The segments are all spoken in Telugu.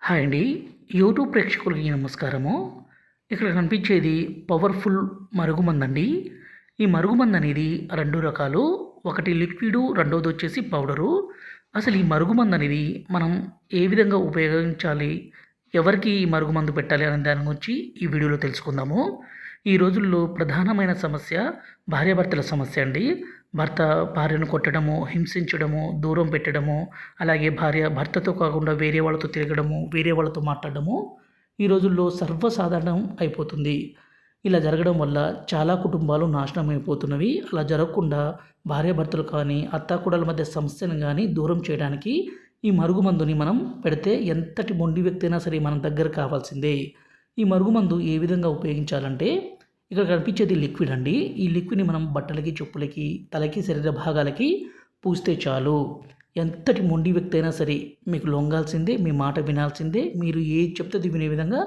హాయ్ అండి. యూట్యూబ్ ప్రేక్షకులకి నమస్కారము. ఇక్కడ కనిపించేది పవర్‌ఫుల్ మరుగుమందండి. ఈ మరుగుమందనేది 2 రకాలు. ఒకటి లిక్విడు, రెండోదొచ్చేసి పౌడరు. అసలు ఈ మరుగుమందనేది మనం ఏ విధంగా ఉపయోగించాలి? ఎవరికి ఈ మరుగుమందు పెట్టాలి అనే దాని గురించి ఈ వీడియోలో తెలుసుకుందాము. ఈ రోజుల్లో ప్రధానమైన సమస్య భార్యాభర్తల సమస్య అండి. భర్త భార్యను కొట్టడము, హింసించడము, దూరం పెట్టడము, అలాగే భార్య భర్తతో కాకుండా వేరే వాళ్ళతో తిరగడము, వేరే వాళ్ళతో మాట్లాడడము ఈ రోజుల్లో సర్వసాధారణం అయిపోతుంది. ఇలా జరగడం వల్ల చాలా కుటుంబాలు నాశనం అయిపోతున్నవి. అలా జరగకుండా భార్యాభర్తలు కానీ, అత్తాకోడళ్ళ మధ్య సమస్యను గానీ దూరం చేయడానికి ఈ మరుగుమందుని మనం పెడితే ఎంతటి మొండి వ్యక్తి అయినా సరే మన దగ్గర కావాల్సిందే. ఈ మరుగుమందు ఏ విధంగా ఉపయోగించాలంటే ఇక్కడ కనిపించేది లిక్విడ్ అండి. ఈ లిక్విడ్‌ని మనం బట్టలకి, చెప్పులకి, తలకి, శరీర భాగాలకి పూస్తే చాలు. ఎంతటి మొండి వ్యక్తి అయినా సరే మీకు లొంగాల్సిందే, మీ మాట వినాల్సిందే, మీరు ఏది చెప్తే అది వినే విధంగా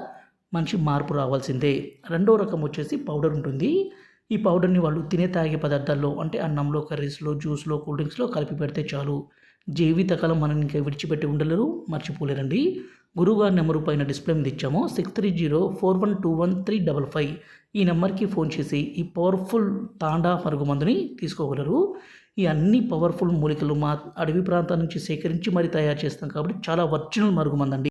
మనిషి మార్పు రావాల్సిందే. రెండో రకం వచ్చేసి పౌడర్ ఉంటుంది. ఈ పౌడర్‌ని వాళ్ళు తినే తాగే పదార్థాల్లో అంటే అన్నంలో, కర్రీస్‌లో, జ్యూస్‌లో, కూల్ డ్రింక్స్‌లో కలిపి పెడితే చాలు. జీవితకాలం మనల్ని ఇంకా విడిచిపెట్టి ఉండలేరు, మర్చిపోలేరండి. గురువుగారి నెంబరు పైన డిస్‌ప్లే మీద ఇచ్చాము. 6304121355 ఈ నెంబర్‌కి ఫోన్ చేసి ఈ పవర్‌ఫుల్ తాండా మరుగుమందుని తీసుకోగలరు. ఈ అన్ని పవర్‌ఫుల్ మూలికలు మా అడవి ప్రాంతం నుంచి సేకరించి మరి తయారు చేస్తాం కాబట్టి చాలా ఒరిజినల్ మరుగుమందండి.